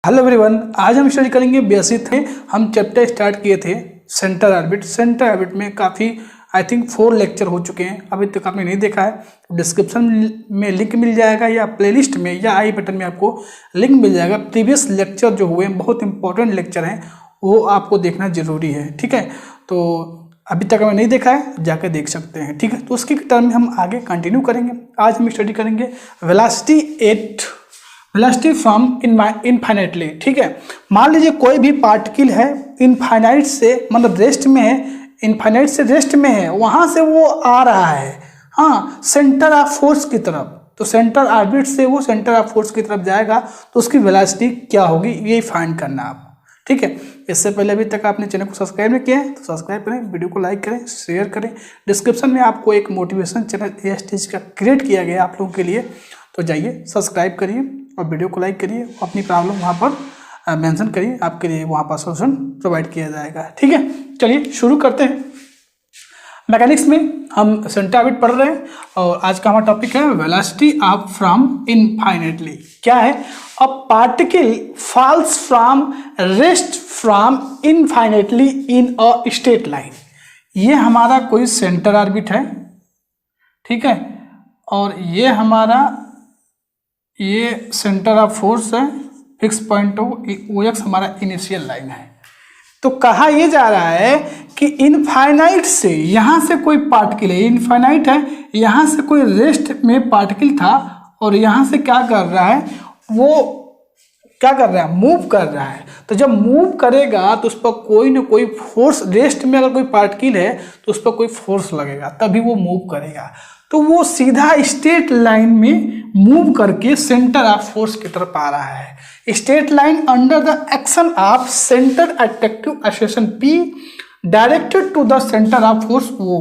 Hello everyone, आज हम study करेंगे बेसिक थे। हम चैप्टर स्टार्ट किए थे सेंटर ऑर्बिट। सेंटर ऑर्बिट में काफ़ी आई थिंक 4 लेक्चर हो चुके हैं। अभी तक आपने नहीं देखा है तो डिस्क्रिप्शन में लिंक मिल जाएगा या प्लेलिस्ट में या आई बटन में आपको लिंक मिल जाएगा। प्रीवियस लेक्चर जो हुए हैं बहुत इंपॉर्टेंट लेक्चर हैं, वो आपको देखना जरूरी है। ठीक है, तो अभी तक हमें नहीं देखा है जाकर देख सकते हैं। ठीक है, तो उसकी टर्म में हम आगे कंटिन्यू करेंगे। आज हम स्टडी करेंगे वेलोसिटी फ्रॉम इनफाइनाइटली। ठीक है, मान लीजिए कोई भी पार्टिकल है इनफाइनाइट से मतलब रेस्ट में है, इनफाइनाइट से रेस्ट में है, वहां से वो आ रहा है हाँ सेंटर ऑफ फोर्स की तरफ। तो सेंटर ऑर्बिट से वो सेंटर ऑफ फोर्स की तरफ जाएगा तो उसकी वेलोसिटी क्या होगी ये फाइंड करना आप। ठीक है, इससे पहले अभी तक आपने चैनल को सब्सक्राइब नहीं किया है तो सब्सक्राइब करें, वीडियो को लाइक करें, शेयर करें। डिस्क्रिप्शन में आपको एक मोटिवेशन चैनल ASTG का क्रिएट किया गया आप लोगों के लिए, तो जाइए सब्सक्राइब करिए और वीडियो को लाइक करिए। अपनी प्रॉब्लम वहाँ पर मेंशन करिए, आपके लिए वहाँ पर सोल्यूशन प्रोवाइड किया जाएगा। ठीक है, चलिए शुरू करते हैं। मैकेनिक्स में हम सेंटर ऑर्बिट पढ़ रहे हैं और आज का हमारा टॉपिक है वेलोसिटी ऑफ फ्रॉम इनफाइनाइटली। क्या है? A particle falls from rest from infinitely in a straight line. ये हमारा कोई सेंटर ऑर्बिट है। ठीक है, और ये हमारा ये सेंटर ऑफ फोर्स है, फिक्स पॉइंट OX हमारा इनिशियल लाइन है। तो कहा यह जा रहा है कि इनफाइनाइट से यहाँ से कोई पार्टिकल है, इनफाइनाइट है, यहाँ से कोई रेस्ट में पार्टिकल था और यहाँ से क्या कर रहा है, वो क्या कर रहा है, मूव कर रहा है। तो जब मूव करेगा तो उस पर कोई ना कोई फोर्स, रेस्ट में अगर कोई पार्टिकल है तो उस पर कोई फोर्स लगेगा तभी वो मूव करेगा। तो वो सीधा स्ट्रेट लाइन में मूव करके सेंटर ऑफ फोर्स की तरफ आ रहा है। Straight line under the action of centre attractive acceleration P directed to the centre of force O।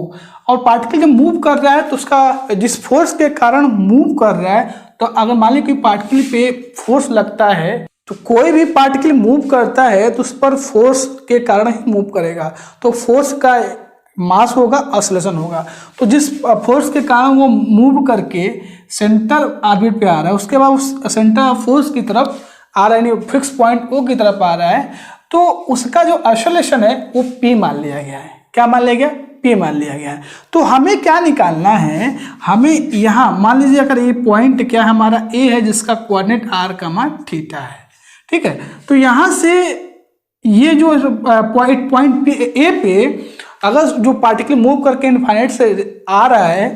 और पार्टिकल जब मूव कर रहा है तो उसका जिस फोर्स के कारण मूव कर रहा है, तो अगर मान लीजिए कोई पार्टिकल पे फोर्स लगता है तो कोई भी पार्टिकल मूव करता है तो उस पर फोर्स के कारण ही मूव करेगा। तो फोर्स का मास होगा, एक्सेलरेशन होगा। तो जिस फोर्स के कारण वो मूव करके सेंटर ऑर्बिट पे आ रहा है, उसके बाद उस सेंटर ऑफ फोर्स की तरफ आ रहा है, यानी फिक्स पॉइंट O की तरफ आ रहा है, तो उसका जो एक्सेलरेशन है वो P मान लिया गया है। क्या मान लिया गया? P मान लिया गया है। तो हमें क्या निकालना है, हमें यहाँ मान लीजिए अगर ये पॉइंट क्या है, हमारा A है जिसका कोऑर्डिनेट r, θ है। ठीक है, तो यहाँ से ये जो पॉइंट A पे अगर जो पार्टिकल मूव करके इनफाइनाइट से आ रहा है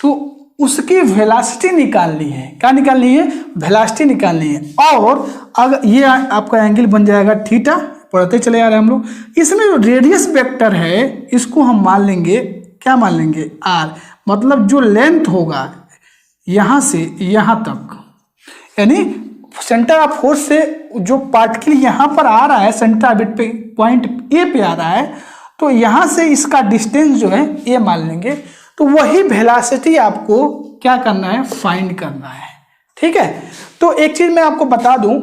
तो उसकी वेलोसिटी निकालनी है। क्या निकालनी है? वेलोसिटी निकालनी है। और अगर ये आपका एंगल बन जाएगा थीटा, पढ़ते चले आ रहे हैं हम लोग। इसमें जो रेडियस वेक्टर है इसको हम मान लेंगे, क्या मान लेंगे? r। मतलब जो लेंथ होगा यहाँ से यहाँ तक, यानी सेंटर ऑफ फोर्स से जो पार्टिकल यहाँ पर आ रहा है सेंटर ऑर्बिट पे पॉइंट A पे आ रहा है, तो यहाँ से इसका डिस्टेंस जो है A मान लेंगे। तो वही वेलोसिटी आपको क्या करना है, फाइंड करना है। ठीक है, तो एक चीज मैं आपको बता दूं,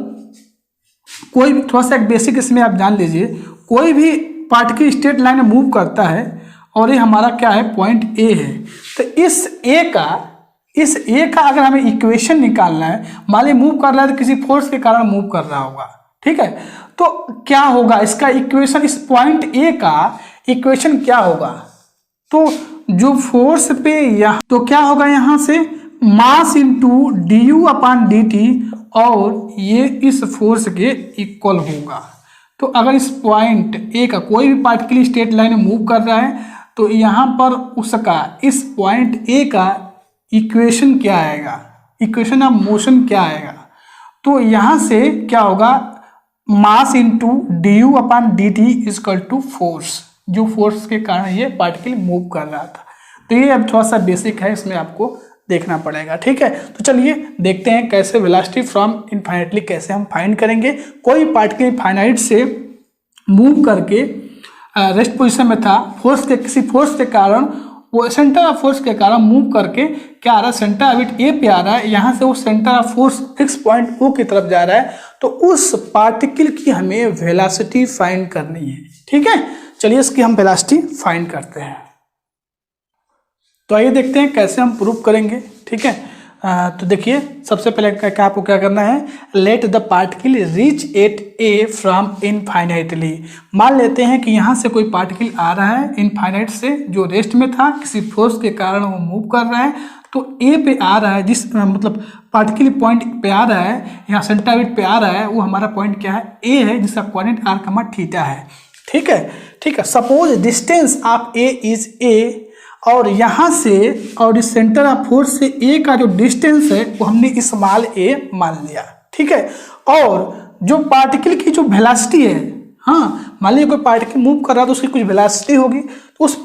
कोई भी थोड़ा सा एक बेसिक इसमें आप जान लीजिए। कोई भी पार्टिकल स्ट्रेट लाइन में मूव करता है और ये हमारा क्या है, पॉइंट A है। तो इस A का अगर हमें इक्वेशन निकालना है, मान लीजिए मूव कर रहा है तो किसी फोर्स के कारण मूव कर रहा होगा। ठीक है, तो क्या होगा इसका इक्वेशन, इस पॉइंट A का इक्वेशन क्या होगा? तो जो फोर्स पे यहाँ, तो क्या होगा यहाँ से मास इंटू du/dt, और ये इस फोर्स के इक्वल होगा। तो अगर इस पॉइंट A का कोई भी पार्टिकल स्ट्रेट लाइन में मूव कर रहा है तो यहाँ पर उसका इस पॉइंट A का इक्वेशन क्या आएगा, इक्वेशन ऑफ मोशन क्या आएगा? तो यहाँ से क्या होगा, mass into du/dt equal to force, जो फोर्स के कारण ये पार्टिकल मूव कर रहा था। तो ये अब थोड़ा सा बेसिक है, इसमें आपको देखना पड़ेगा। ठीक है, तो चलिए देखते हैं कैसे वेलोसिटी फ्रॉम इनफाइनाइटली कैसे हम फाइंड करेंगे। कोई पार्टिकल इनफाइनाइट से मूव करके रेस्ट पोजिशन में था, फोर्स के किसी फोर्स के कारण, वो सेंटर ऑफ फोर्स के कारण मूव करके क्या आ रहा है, सेंटर ऑर्बिट A पे आ रहा है, यहाँ से वो centre of force fix point O की तरफ जा रहा है। तो उस पार्टिकल की हमें वेलोसिटी फाइंड करनी है। ठीक है, चलिए इसकी हम वेलोसिटी फाइंड करते हैं। तो आइए देखते हैं कैसे हम प्रूव करेंगे। ठीक है, तो देखिए सबसे पहले क्या आपको क्या करना है, let the particle reach at A from infinitely. मान लेते हैं कि यहाँ से कोई पार्टिकल आ रहा है इनफाइनाइट से, जो रेस्ट में था, किसी फोर्स के कारण वो मूव कर रहा है, तो ए पे आ रहा है, जिस मतलब पार्टिकल पॉइंट पे आ रहा है, यहाँ सेंटर ऑर्बिट पे आ रहा है, वो हमारा पॉइंट क्या है, ए है, जिसका कोऑर्डिनेट आर कमा थीटा है। ठीक है, ठीक है। Suppose distance of A is a, और यहाँ से और इस सेंटर ऑफ फोर्स से ए का जो डिस्टेंस है वो हमने स्मॉल ए मान लिया। ठीक है, और जो पार्टिकल की जो वेलोसिटी है, हाँ मान लीजिए कोई पार्टिकल मूव कर रहा है तो उसकी कुछ वेलोसिटी होगी, तो उस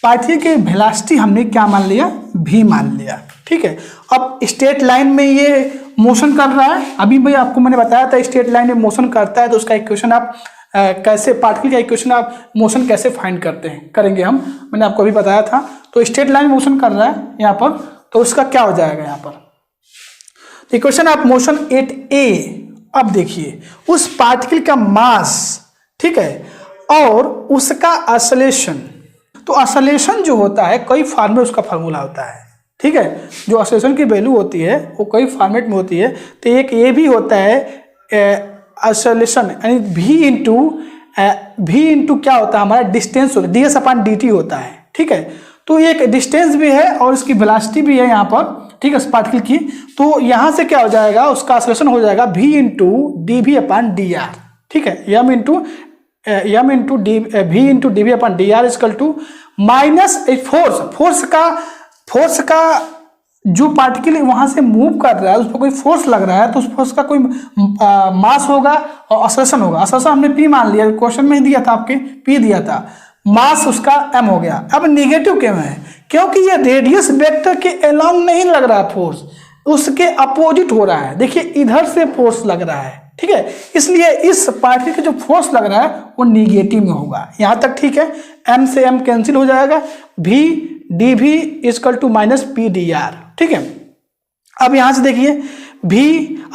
पार्टिकल की वेलोसिटी हमने क्या मान लिया, v मान लिया। ठीक है, अब स्ट्रेट लाइन में ये मोशन कर रहा है, अभी भाई आपको मैंने बताया था स्ट्रेट लाइन में मोशन करता है, तो उसका इक्वेशन आप कैसे, पार्टिकल का इक्वेशन आप मोशन कैसे फाइंड करते हैं, करेंगे हम, मैंने आपको अभी बताया था। तो स्ट्रेट लाइन में मोशन कर रहा है यहाँ पर, तो उसका क्या हो जाएगा यहाँ पर इक्वेशन ऑफ मोशन एट ए। अब देखिए उस पार्टिकल का मास, ठीक है, और उसका एक्सेलरेशन, तो एक्सेलरेशन जो होता है कई फॉर्म में उसका फार्मूला होता है। ठीक है, जो एक्सेलरेशन की वैल्यू होती है वो कई फॉर्मेट में होती है, तो एक ये भी होता है एक्सेलरेशन, यानी v इंटू क्या होता है हमारा डिस्टेंस होता है, ds/dt होता है। ठीक है, तो एक डिस्टेंस भी है और इसकी वेलोसिटी भी है यहाँ पर, ठीक है, इस पार्टिकल की, तो यहाँ से क्या हो जाएगा, उसका एक्सेलरेशन हो जाएगा v इंटू dv/dr। ठीक है, v into dv/dr equal to minus force का जो पार्टिकल वहां से मूव कर रहा है उस पर कोई फोर्स लग रहा है, तो उस फोर्स का कोई मास होगा और एक्सेलरेशन होगा। एक्सेलरेशन हमने p मान लिया, क्वेश्चन में ही दिया था आपके, p दिया था, मास उसका m हो गया। अब नेगेटिव क्यों है, क्योंकि ये रेडियस वेक्टर के अलोंग नहीं लग रहा है फोर्स, उसके अपोजिट हो रहा है। देखिए इधर से फोर्स लग रहा है, ठीक है, इसलिए इस पार्टिकल का जो फोर्स लग रहा है वो निगेटिव में होगा। यहां तक ठीक है, m से m कैंसिल हो जाएगा, v dv equal to minus P d r. ठीक है, अब यहां से देखिए v,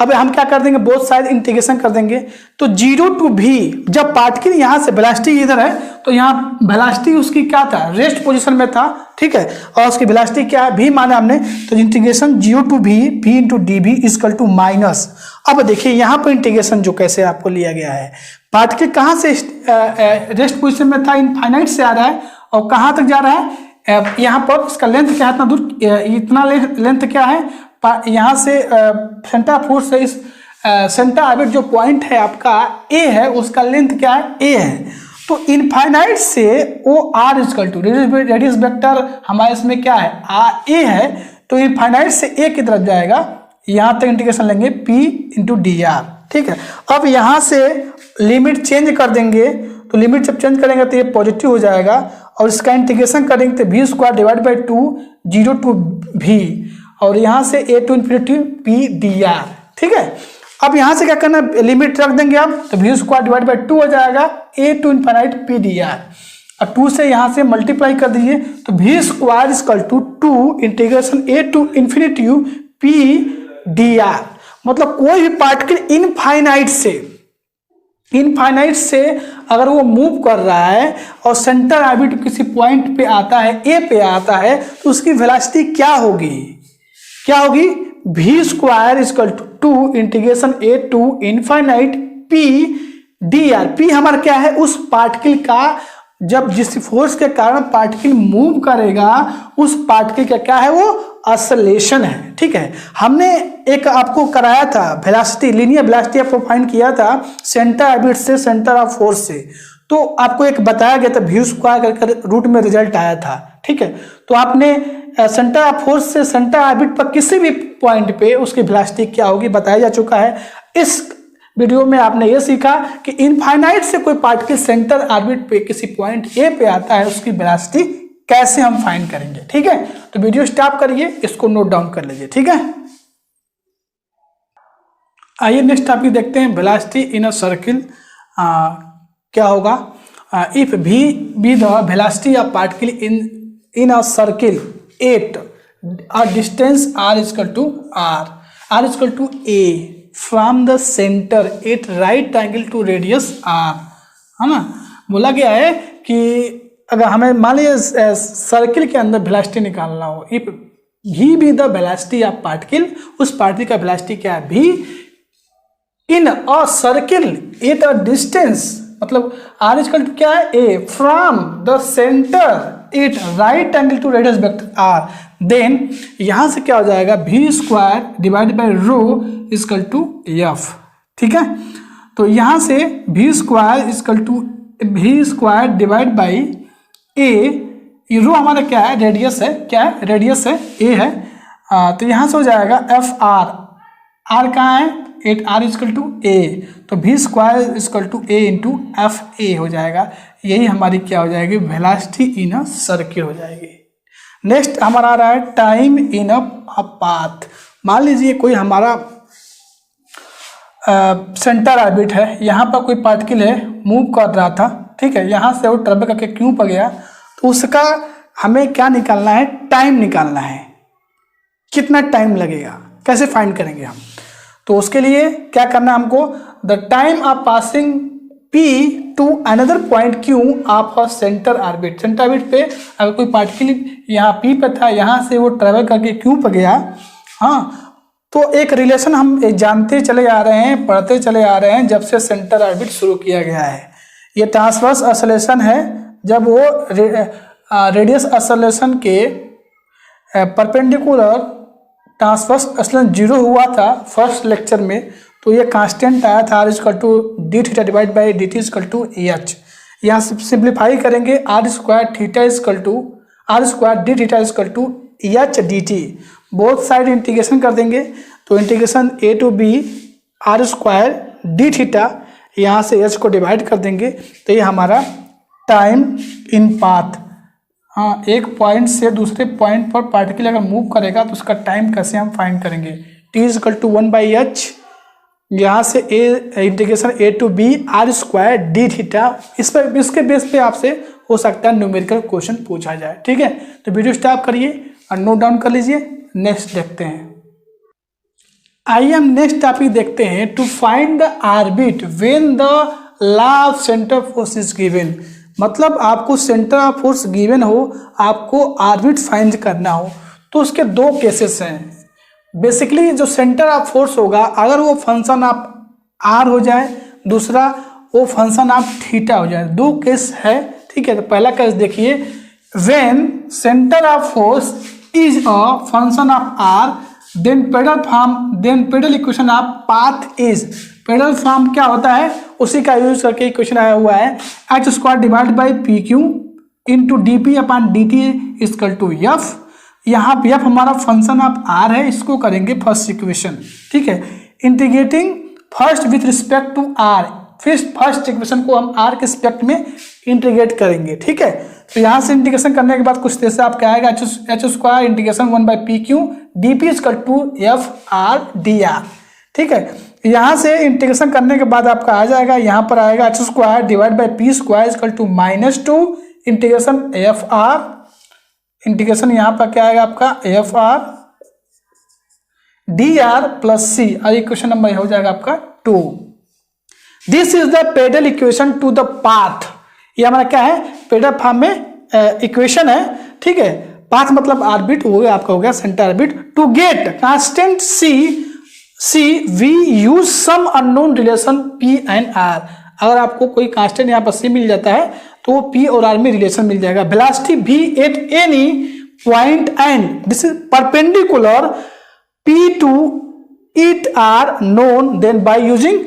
अब हम क्या कर देंगे, बोथ साइड इंटीग्रेशन कर देंगे, तो 0 टू v, जब पार्टिकल यहां से वेलोसिटी इधर है तो यहाँ वेलोसिटी उसकी क्या था, रेस्ट पोजीशन में था। ठीक है, और उसकी वेलोसिटी क्या है, v माना हमने, तो integration 0 to v into d v equal to minus. अब देखिए यहाँ पर इंटीग्रेशन जो कैसे आपको लिया गया है, पार्टिकल कहाँ से रेस्ट पोजीशन में था, इनफाइनाइट से आ रहा है, और कहाँ तक जा रहा है, यहाँ पर इसका लेंथ क्या है, इतना दूर, इतना लेंथ क्या है, यहाँ से सेंटर फोर्स से इस सेंटर ऑर्बिट जो पॉइंट है आपका ए है, उसका लेंथ क्या है, ए है। तो इनफाइनाइट से O R equal to radius vector हमारे इसमें क्या है, ए है, तो इनफाइनाइट से ए की तरफ जाएगा, यहाँ तक इंटीग्रेशन लेंगे p इंटू डी आर। ठीक है, अब यहाँ से लिमिट चेंज कर देंगे, तो लिमिट जब चेंज करेंगे तो ये पॉजिटिव हो जाएगा, और इसका इंटीग्रेशन करेंगे तो v square divide by 2 0 to v, और यहाँ से a to infinity p d r. ठीक है, अब यहाँ से क्या करना है, लिमिट रख देंगे आप, तो v स्क्वायर डिवाइड बाई 2 हो जाएगा, a to infinite p d r, और 2 से यहाँ से मल्टीप्लाई कर दीजिए, तो v square equal to 2 integration a to infinity p d r. मतलब कोई भी पार्टिकल इनफाइनाइट से अगर वो मूव कर रहा है और सेंटर ऑर्बिट किसी पॉइंट पे आता है, ए पे आता है, तो उसकी वेलोसिटी क्या होगी, v square equal to 2 integration a to infinite p d r. p हमारा क्या है, उस पार्टिकल का, जब जिस फोर्स के कारण पार्टिकल मूव करेगा उस पार्टिकल का क्या है, वो एक्सेलरेशन है। ठीक है, हमने एक आपको कराया था वेलोसिटी, लीनियर वेलोसिटी आपको फाइंड किया था सेंटर ऑर्बिट से सेंटर ऑफ फोर्स से, तो आपको एक बताया गया था v स्क्वायर कर रूट में रिजल्ट आया था। ठीक है, तो आपने सेंटर ऑफ फोर्स से सेंटर ऑर्बिट पर किसी भी पॉइंट पे उसकी वेलोसिटी क्या होगी बताया जा चुका है। इस वीडियो में आपने ये सीखा कि इनफाइनाइट से कोई पार्टिकल सेंटर ऑर्बिट पे किसी पॉइंट ए पे आता है, उसकी वेलोसिटी कैसे हम फाइंड करेंगे। ठीक है, तो वीडियो स्टॉप करिए, इसको नोट डाउन कर लीजिए। ठीक है, आइए नेक्स्ट टॉपिक देखते हैं, वेलोसिटी इन अ सर्किल। क्या होगा, if v be the velocity of particle in a circle at a distance r equal to a from the centre at right angle to radius r, है ना। बोला गया है कि अगर हमें मान लीजिए सर्किल के अंदर वेलोसिटी निकालना हो, इफ भी द वेलोसिटी ऑफ पार्टिकल, उस पार्टिकल का वेलोसिटी क्या है, भी in a circle at a distance, मतलब आर इक्वल टू क्या है, a, from the centre at right angle to radius vector r, then यहां से क्या हो जाएगा, v square divide by rho equal to F. ठीक है, तो यहां से v square equal to v square divide by a, ये रो हमारा क्या है, रेडियस है, क्या है, रेडियस है, ए है, तो यहां से हो जाएगा एफ आर, आर कहाँ है, at R equal to A, तो V square equal to A into F A हो जाएगा, यही हमारी क्या हो जाएगी, वेलोसिटी इन अ सर्किल हो जाएगी। नेक्स्ट हमारा आ रहा है टाइम इन अ पाथ। मान लीजिए कोई हमारा सेंटर ऑर्बिट है, यहाँ पर कोई पार्टिकल है, मूव कर रहा था, ठीक है, यहाँ से वो ट्रेवल करके क्यों पर गया, तो उसका हमें क्या निकालना है, टाइम निकालना है, कितना टाइम लगेगा, कैसे फाइंड करेंगे हम, तो उसके लिए क्या करना है हमको, the time of passing P to another point Q of a centre orbit, centre orbit पे अगर कोई पार्टिकल यहाँ पी पे था, यहाँ से वो ट्रेवल करके क्यू पर गया, हाँ, तो एक रिलेशन हम जानते चले आ रहे हैं, पढ़ते चले आ रहे हैं जब से सेंटर ऑर्बिट शुरू किया गया है, ये ट्रांसवर्स एक्सेलरेशन है, जब वो रेडियस एक्सेलरेशन के परपेंडिकुलर ट्रांसवर्स एक्सेलरेशन 0 हुआ था फर्स्ट लेक्चर में, तो ये कांस्टेंट आया था R equal to D theta divide by D T equal to H, यहाँ सिंप्लीफाई करेंगे R square theta equal to R square D theta equal to H D T, both side integration कर देंगे, तो integration A to B are square D theta, यहाँ से H को divide कर देंगे, तो ये हमारा टाइम इन पाथ, हाँ, एक पॉइंट से दूसरे पॉइंट पर पार्टिकल अगर मूव करेगा तो उसका टाइम कैसे हम फाइंड करेंगे, टी इक्वल टू 1/h, यहाँ से a integration A to B are square D theta, इस पर इसके बेस पे आपसे हो सकता है न्यूमेरिकल क्वेश्चन पूछा जाए। ठीक है, तो वीडियो स्टॉप करिए और नोट डाउन कर लीजिए, नेक्स्ट देखते हैं। आइए हम नेक्स्ट टॉपिक देखते हैं, to find the orbit when the law of centre force is given, मतलब आपको सेंटर ऑफ फोर्स गिवन हो, आपको ऑर्बिट फाइंड करना हो, तो उसके दो केसेस हैं। बेसिकली जो सेंटर ऑफ फोर्स होगा, अगर वो फंक्शन ऑफ आर हो जाए, दूसरा वो फंक्शन ऑफ थीटा हो जाए, दो केस है। ठीक है, तो पहला केस देखिए, when centre of force is a function of R, then pedal equation of path is, pedal form क्या होता है उसी का यूज करके इक्वेशन आया हुआ है, H square divide by P cube into D P upon D T equal to F, यहाँ पे एफ हमारा फंक्शन ऑफ आर है, इसको करेंगे फर्स्ट इक्वेशन। ठीक है, integrating first with respect to R, फिर फर्स्ट इक्वेशन को हम आर के रिस्पेक्ट में इंटीग्रेट करेंगे। ठीक है, तो यहाँ से इंटीग्रेशन करने के बाद कुछ जैसे आपका आएगा एच स्क्वायर इंटीग्रेशन 1/पी q d p equal to F r d r. ठीक है, यहाँ से इंटीग्रेशन करने के बाद आपका आ जाएगा, यहाँ पर आएगा h square divide by p square equal to -2 integration f r, integration यहाँ पर क्या आएगा आपका f r d r plus c, और इक्वेशन नंबर हो जाएगा आपका 2। This is the pedal equation to the path, ये हमारा क्या है, पेडल फॉर्म में इक्वेशन है। ठीक है, पाथ मतलब ऑर्बिट हो गया आपका, हो गया centre orbit. To get constant C we use some unknown relation P and R, अगर आपको कोई कांस्टेंट यहाँ पर सी मिल जाता है तो वो पी और आर में रिलेशन मिल जाएगा। Velocity V at any point and this is perpendicular P to it are known, then by using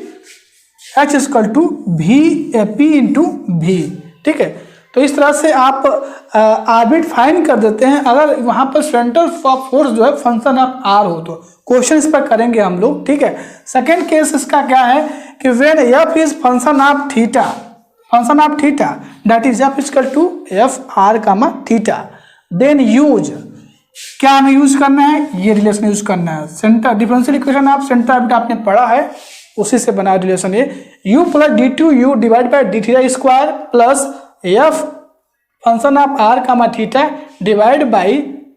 H equal to V P into V. ठीक है, तो इस तरह से आप ऑर्बिट फाइंड कर देते हैं अगर वहां पर सेंटर ऑफ फोर्स जो है फंक्शन ऑफ आर हो तो। क्वेश्चन इस पर करेंगे हम लोग। ठीक है, सेकेंड केस इसका क्या है कि when F is function of theta, function of theta that is F equal to F R comma theta, then use, क्या हमें यूज करना है, ये रिलेशन यूज करना है। Centre differential equation of centre orbit आपने पढ़ा है, उसी से बना रिलेशन ये, u plus D two U divide by D theta square plus F function of R comma theta divide by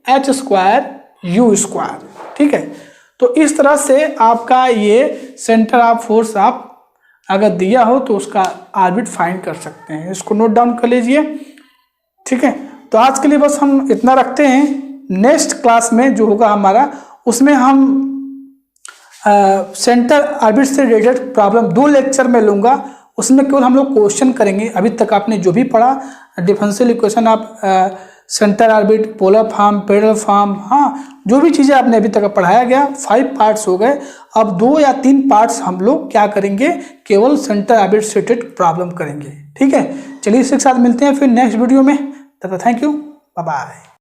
H square U square. ठीक है, तो इस तरह से आपका ये सेंटर ऑफ फोर्स आप अगर दिया हो तो उसका ऑर्बिट फाइंड कर सकते हैं, इसको नोट डाउन कर लीजिए। ठीक है, तो आज के लिए बस हम इतना रखते हैं, नेक्स्ट क्लास में जो होगा हमारा, उसमें हम सेंटर ऑर्बिट से रिलेटेड प्रॉब्लम 2 लेक्चर में लूँगा। उसमें केवल हम लोग क्वेश्चन करेंगे। अभी तक आपने जो भी पढ़ा डिफरेंशियल इक्वेशन, आप centre orbit, polar form, pedal form, हाँ जो भी चीज़ें आपने अभी तक पढ़ाया गया, 5 पार्ट्स हो गए। अब 2 या 3 पार्ट्स हम लोग क्या करेंगे, केवल सेंटर ऑर्बिट से रिलेटेड प्रॉब्लम करेंगे। ठीक है, चलिए इसी के साथ मिलते हैं फिर नेक्स्ट वीडियो में। तब तक थैंक यू, बाय बाय।